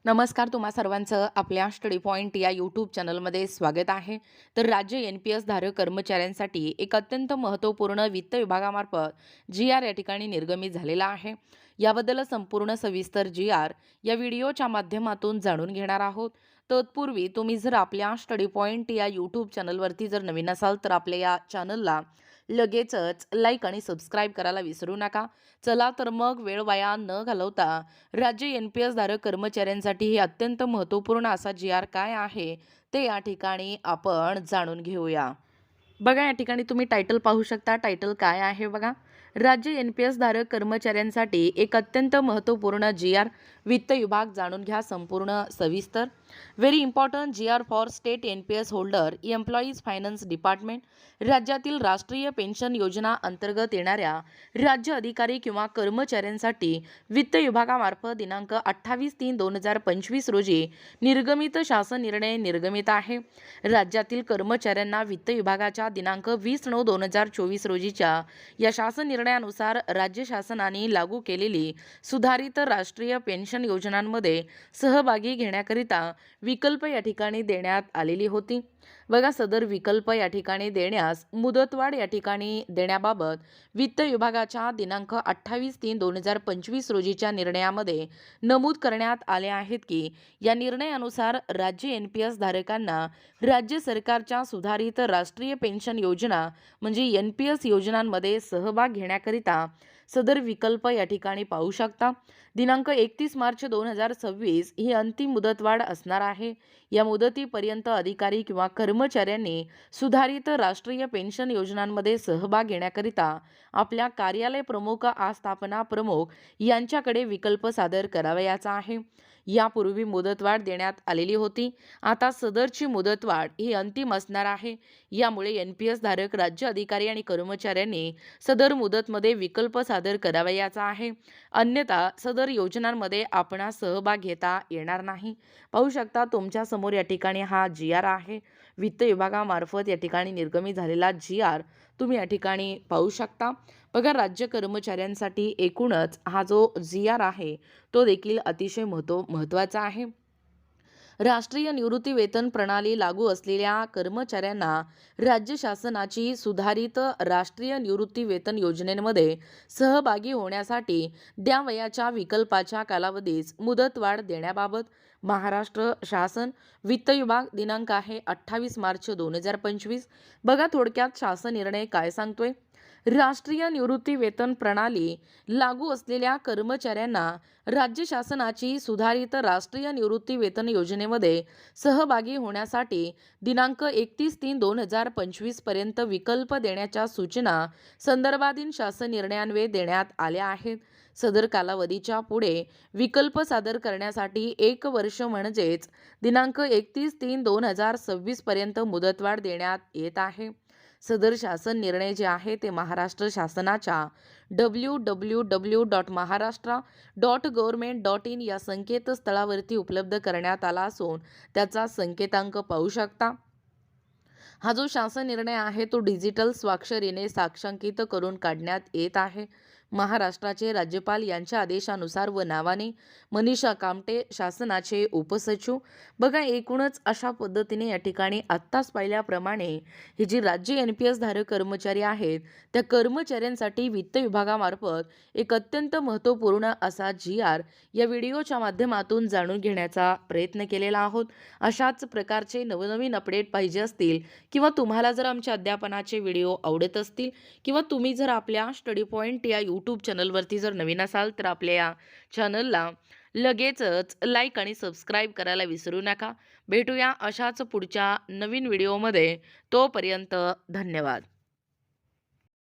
नमस्कार, तुम्हा सर्वांचं आपल्या स्टडी पॉइंट या यूट्यूब चॅनलमध्ये स्वागत आहे. तर राज्य NPS धारक कर्मचाऱ्यांसाठी एक अत्यंत महत्त्वपूर्ण वित्त विभागामार्फत GR या ठिकाणी निर्गमित झालेला आहे. याबद्दल संपूर्ण सविस्तर GR या व्हिडिओच्या माध्यमातून जाणून घेणार आहोत. तत्पूर्वी तुम्ही जर आपल्या स्टडी पॉइंट या यूट्यूब चॅनलवरती जर नवीन असाल तर आपल्या या चॅनलला लगेचच लाईक आणि सबस्क्राईब करायला विसरू नका. चला तर मग वेळ वाया न घालवता राज्य NPS धारक कर्मचाऱ्यांसाठी हे अत्यंत महत्त्वपूर्ण असा GR काय आहे ते या ठिकाणी आपण जाणून घेऊया. बघा, या ठिकाणी तुम्ही टायटल पाहू शकता. टायटल काय आहे बघा, राज्य NPS धारक कर्मचाऱ्यांसाठी एक अत्यंत महत्त्वपूर्ण GR वित्त विभाग. जाणून घ्या संपूर्ण सविस्तर. Very important GR for state NPS holder employees finance department. राज्यातील राष्ट्रीय पेन्शन योजना अंतर्गत येणाऱ्या राज्य अधिकारी किंवा कर्मचाऱ्यांसाठी वित्त विभागामार्फत दिनांक 28/3/2025 रोजी निर्गमित शासन निर्णय निर्गमित आहे. राज्यातील कर्मचाऱ्यांना वित्त विभागाच्या दिनांक 20/9/2024 रोजीच्या या शासन निर्णयानुसार राज्य शासनाने लागू केलेली सुधारित राष्ट्रीय पेन्शन योजनांमध्ये सहभागी घेण्याकरिता विकल्प या ठिकाणी देण्यात आलेली होती. बघा, सदर विकल्प या ठिकाणी देण्यास मुदतवाढ या ठिकाणी देण्याबाबत वित्त विभागाच्या दिनांक 28/3/2025 रोजीच्या निर्णयामध्ये नमूद करण्यात आले आहेत की या निर्णयानुसार राज्य NPS धारकांना राज्य सरकारच्या सुधारित राष्ट्रीय पेन्शन योजना म्हणजे NPS योजनांमध्ये सहभाग घेण्याकरिता सदर विकल्प या ठिकाणी पाहू शकता. दिनांक 31 मार्च 2026 ही अंतिम मुदतवाढ असणार आहे. या मुदतीपर्यंत अधिकारी किंवा कर्मचाऱ्यांनी सुधारित राष्ट्रीय पेन्शन योजनांमध्ये सहभाग घेण्याकरिता आपल्या कार्यालय प्रमुख आस्थापना प्रमुख यांच्याकडे विकल्प सादर करावयाचा आहे. यापूर्वी मुदतवाढ देण्यात आलेली होती. आता सदरची मुदतवाढ ही अंतिम असणार आहे. यामुळे NPS धारक राज्य अधिकारी आणि कर्मचाऱ्यांनी सदर मुदतमध्ये विकल्प सादर करावयाचा आहे. अन्यथा सदर योजनांमध्ये आपणास सहभाग घेता येणार नाही. पाहू शकता तुमच्या समोर या ठिकाणी हा GR आहे. वित्त विभागामार्फत या ठिकाणी निर्गमित झालेला GR तुम्ही या ठिकाणी पाहू शकता. बघा, राज्य कर्मचाऱ्यांसाठी एकूणच हा जो GR आहे तो देखील अतिशय महत्त्वाचा आहे. राष्ट्रीय निवृत्ती वेतन प्रणाली लागू असलेल्या कर्मचाऱ्यांना राज्य शासनाची सुधारित राष्ट्रीय निवृत्ती वेतन योजनेमध्ये सहभागी होण्यासाठी द्यावयाच्या विकल्पाच्या कालावधीस मुदतवाढ देण्याबाबत महाराष्ट्र शासन वित्त विभाग दिनांक आहे 28 मार्च 2025. बघा, थोडक्यात शासन निर्णय काय सांगतोय. राष्ट्रीय निवृत्ती वेतन प्रणाली लागू असलेल्या कर्मचाऱ्यांना राज्य शासनाची सुधारित राष्ट्रीय निवृत्ती वेतन योजनेमध्ये सहभागी होण्यासाठी दिनांक 31/3/2025 पर्यंत विकल्प देण्याच्या सूचना संदर्भातील शासन निर्णयान्वये देण्यात आल्या आहेत. सदर कालावधीच्या पुढे विकल्प सादर करण्यासाठी 1 वर्ष म्हणजेच दिनांक 31/3/2026 पर्यंत मुदतवाढ देण्यात येत आहे. सदर शासन निर्णय जे आहे ते महाराष्ट्र शासनाच्या www.maharashtra.government.in या संकेतस्थळावरती उपलब्ध करण्यात आला असून त्याचा संकेतांक पाहू शकता. हा जो शासन निर्णय आहे तो डिजिटल स्वाक्षरीने साक्षांकित करून काढण्यात येत आहे. महाराष्ट्राचे राज्यपाल यांच्या आदेशानुसार व नावाने मनीषा कामटे शासनाचे उपसचिव. बघा, एकूणच अशा पद्धतीने या ठिकाणी आत्ताच पाहिल्याप्रमाणे ही जी राज्य NPS धारक कर्मचारी आहेत त्या कर्मचाऱ्यांसाठी वित्त विभागामार्फत एक अत्यंत महत्त्वपूर्ण असा GR या व्हिडिओच्या माध्यमातून जाणून घेण्याचा प्रयत्न केलेला आहोत. अशाच प्रकारचे नवनवीन अपडेट पाहिजे असतील किंवा तुम्हाला जर आमचे अध्यापनाचे व्हिडिओ आवडत असतील किंवा तुम्ही जर आपल्या स्टडी पॉइंट या यूट्यूब चॅनलवरती जर नवीन असाल तर आपल्या या चॅनलला लगेचच लाईक आणि सबस्क्राईब करायला विसरू नका. भेटूया अशाच पुढच्या नवीन व्हिडिओमध्ये. तोपर्यंत धन्यवाद.